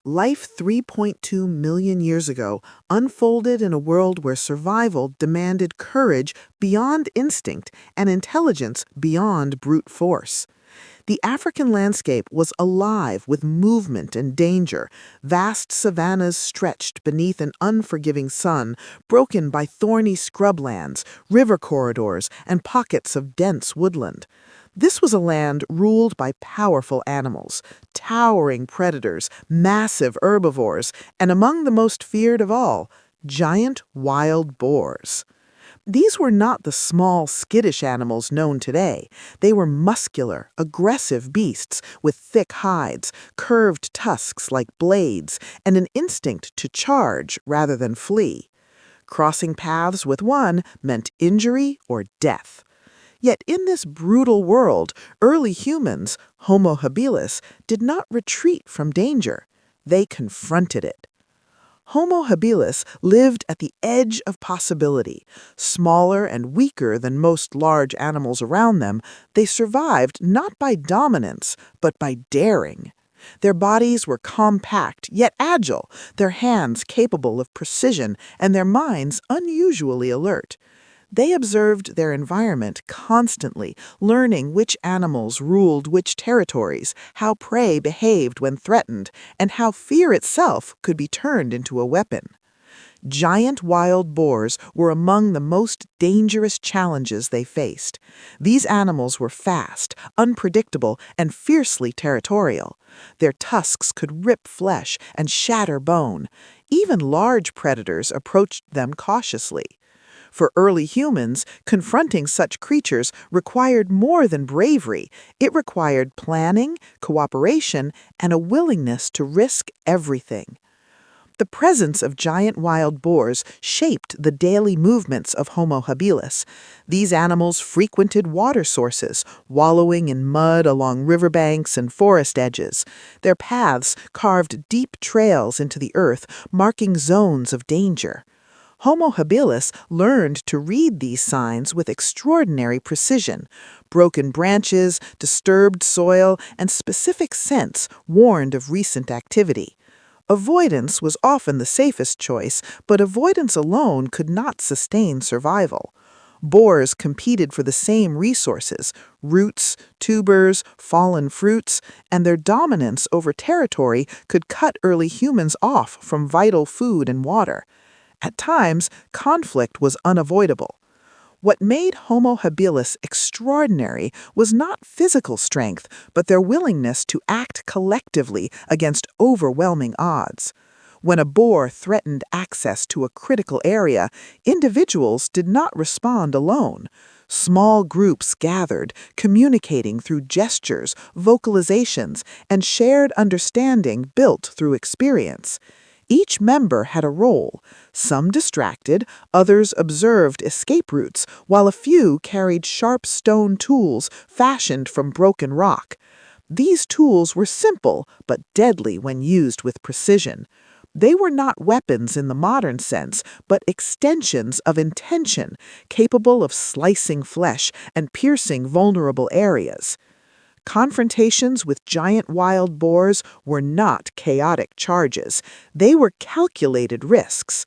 Life 3.2 million years ago unfolded in a world where survival demanded courage beyond instinct and intelligence beyond brute force. The African landscape was alive with movement and danger. Vast savannas stretched beneath an unforgiving sun, broken by thorny scrublands, river corridors, and pockets of dense woodland. This was a land ruled by powerful animals, towering predators, massive herbivores, and among the most feared of all, giant wild boars. These were not the small, skittish animals known today. They were muscular, aggressive beasts with thick hides, curved tusks like blades, and an instinct to charge rather than flee. Crossing paths with one meant injury or death. Yet in this brutal world, early humans, Homo habilis, did not retreat from danger. They confronted it. Homo habilis lived at the edge of possibility. Smaller and weaker than most large animals around them, they survived not by dominance, but by daring. Their bodies were compact yet agile, their hands capable of precision, and their minds unusually alert. They observed their environment constantly, learning which animals ruled which territories, how prey behaved when threatened, and how fear itself could be turned into a weapon. Giant wild boars were among the most dangerous challenges they faced. These animals were fast, unpredictable, and fiercely territorial. Their tusks could rip flesh and shatter bone. Even large predators approached them cautiously. For early humans, confronting such creatures required more than bravery. It required planning, cooperation, and a willingness to risk everything. The presence of giant wild boars shaped the daily movements of Homo habilis. These animals frequented water sources, wallowing in mud along riverbanks and forest edges. Their paths carved deep trails into the earth, marking zones of danger. Homo habilis learned to read these signs with extraordinary precision. Broken branches, disturbed soil, and specific scents warned of recent activity. Avoidance was often the safest choice, but avoidance alone could not sustain survival. Boars competed for the same resources, roots, tubers, fallen fruits, and their dominance over territory could cut early humans off from vital food and water. At times, conflict was unavoidable. What made Homo habilis extraordinary was not physical strength, but their willingness to act collectively against overwhelming odds. When a boar threatened access to a critical area, individuals did not respond alone. Small groups gathered, communicating through gestures, vocalizations, and shared understanding built through experience. Each member had a role. Some distracted, others observed escape routes, while a few carried sharp stone tools fashioned from broken rock. These tools were simple but deadly when used with precision. They were not weapons in the modern sense, but extensions of intention, capable of slicing flesh and piercing vulnerable areas. Confrontations with giant wild boars were not chaotic charges. They were calculated risks.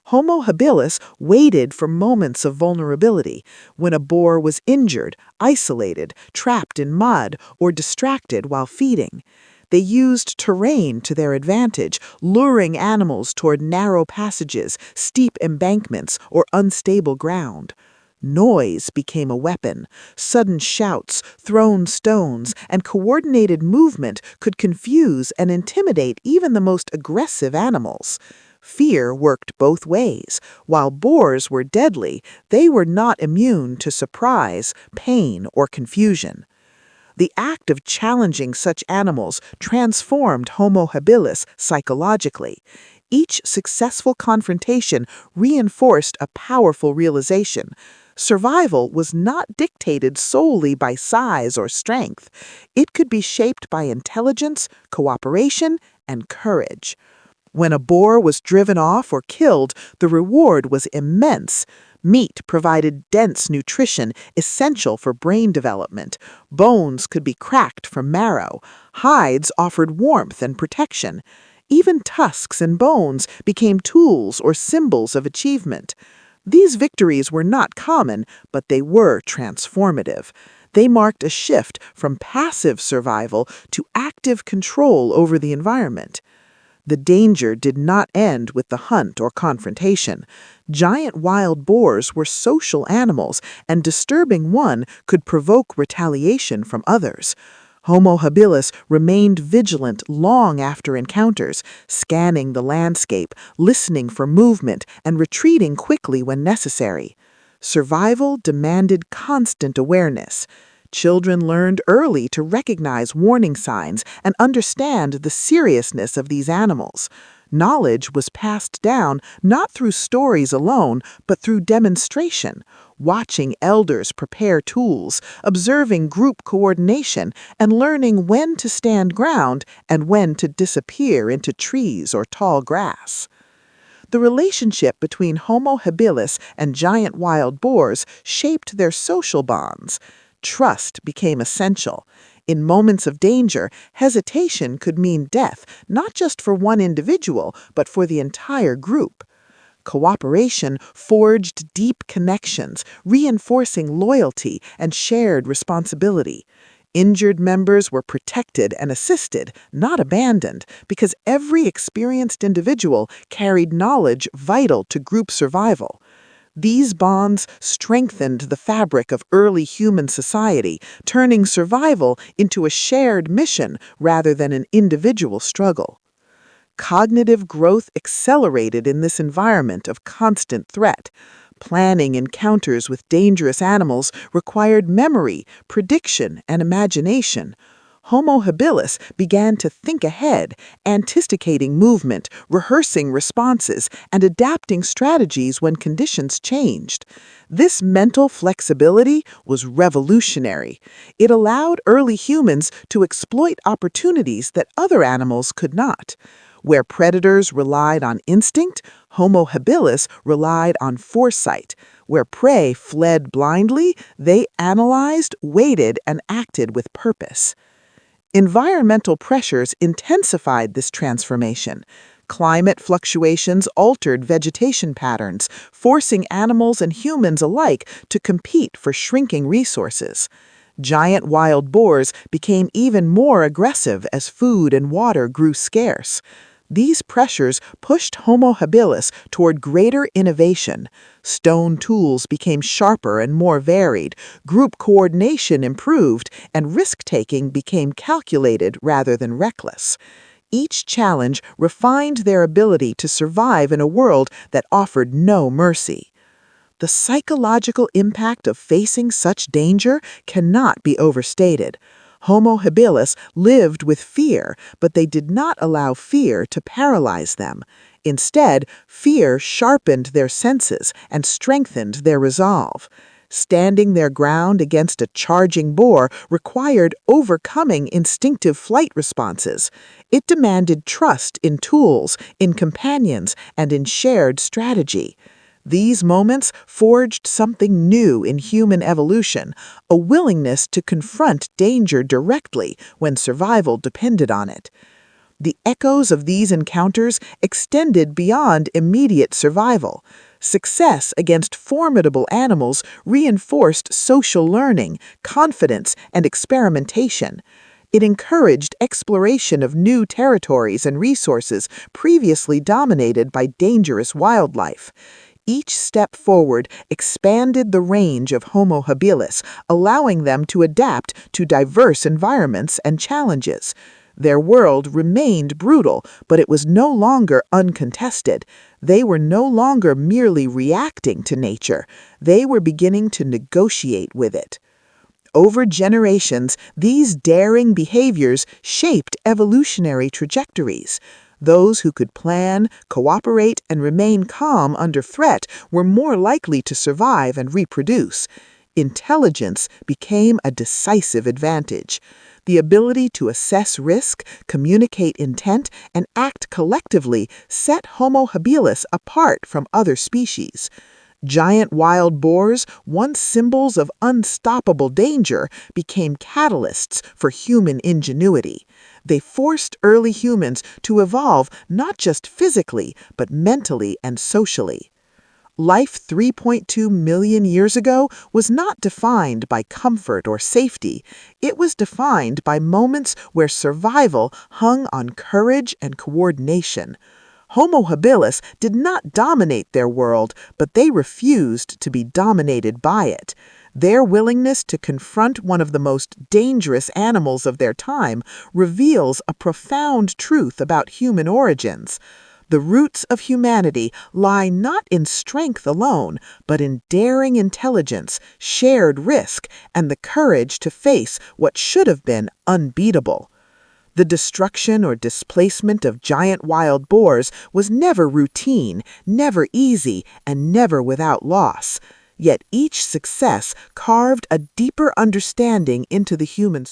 Homo habilis waited for moments of vulnerability, when a boar was injured, isolated, trapped in mud, or distracted while feeding. They used terrain to their advantage, luring animals toward narrow passages, steep embankments, or unstable ground. Noise became a weapon. Sudden shouts, thrown stones, and coordinated movement could confuse and intimidate even the most aggressive animals. Fear worked both ways. While boars were deadly, they were not immune to surprise, pain, or confusion. The act of challenging such animals transformed Homo habilis psychologically. Each successful confrontation reinforced a powerful realization. Survival was not dictated solely by size or strength. It could be shaped by intelligence, cooperation, and courage. When a boar was driven off or killed, the reward was immense. Meat provided dense nutrition essential for brain development. Bones could be cracked from marrow. Hides offered warmth and protection. Even tusks and bones became tools or symbols of achievement. These victories were not common, but they were transformative. They marked a shift from passive survival to active control over the environment. The danger did not end with the hunt or confrontation. Giant wild boars were social animals, and disturbing one could provoke retaliation from others. Homo habilis remained vigilant long after encounters, scanning the landscape, listening for movement, and retreating quickly when necessary. Survival demanded constant awareness. Children learned early to recognize warning signs and understand the seriousness of these animals. Knowledge was passed down not through stories alone, but through demonstration, watching elders prepare tools, observing group coordination, and learning when to stand ground and when to disappear into trees or tall grass. The relationship between Homo habilis and giant wild boars shaped their social bonds. Trust became essential. In moments of danger, hesitation could mean death, not just for one individual, but for the entire group. Cooperation forged deep connections, reinforcing loyalty and shared responsibility. Injured members were protected and assisted, not abandoned, because every experienced individual carried knowledge vital to group survival. These bonds strengthened the fabric of early human society, turning survival into a shared mission rather than an individual struggle. Cognitive growth accelerated in this environment of constant threat. Planning encounters with dangerous animals required memory, prediction, and imagination. Homo habilis began to think ahead, anticipating movement, rehearsing responses, and adapting strategies when conditions changed. This mental flexibility was revolutionary. It allowed early humans to exploit opportunities that other animals could not. Where predators relied on instinct, Homo habilis relied on foresight. Where prey fled blindly, they analyzed, waited, and acted with purpose. Environmental pressures intensified this transformation. Climate fluctuations altered vegetation patterns, forcing animals and humans alike to compete for shrinking resources. Giant wild boars became even more aggressive as food and water grew scarce. These pressures pushed Homo habilis toward greater innovation. Stone tools became sharper and more varied, group coordination improved, and risk-taking became calculated rather than reckless. Each challenge refined their ability to survive in a world that offered no mercy. The psychological impact of facing such danger cannot be overstated. Homo habilis lived with fear, but they did not allow fear to paralyze them. Instead, fear sharpened their senses and strengthened their resolve. Standing their ground against a charging boar required overcoming instinctive flight responses. It demanded trust in tools, in companions, and in shared strategy. These moments forged something new in human evolution, a willingness to confront danger directly when survival depended on it. The echoes of these encounters extended beyond immediate survival. Success against formidable animals reinforced social learning, confidence, and experimentation. It encouraged exploration of new territories and resources previously dominated by dangerous wildlife. Each step forward expanded the range of Homo habilis, allowing them to adapt to diverse environments and challenges. Their world remained brutal, but it was no longer uncontested. They were no longer merely reacting to nature. They were beginning to negotiate with it. Over generations, these daring behaviors shaped evolutionary trajectories. Those who could plan, cooperate, and remain calm under threat were more likely to survive and reproduce. Intelligence became a decisive advantage. The ability to assess risk, communicate intent, and act collectively set Homo habilis apart from other species. Giant wild boars, once symbols of unstoppable danger, became catalysts for human ingenuity. They forced early humans to evolve not just physically, but mentally and socially. Life 3.2 million years ago was not defined by comfort or safety. It was defined by moments where survival hung on courage and coordination. Homo habilis did not dominate their world, but they refused to be dominated by it. Their willingness to confront one of the most dangerous animals of their time reveals a profound truth about human origins. The roots of humanity lie not in strength alone, but in daring intelligence, shared risk, and the courage to face what should have been unbeatable. The destruction or displacement of giant wild boars was never routine, never easy, and never without loss. Yet each success carved a deeper understanding into the human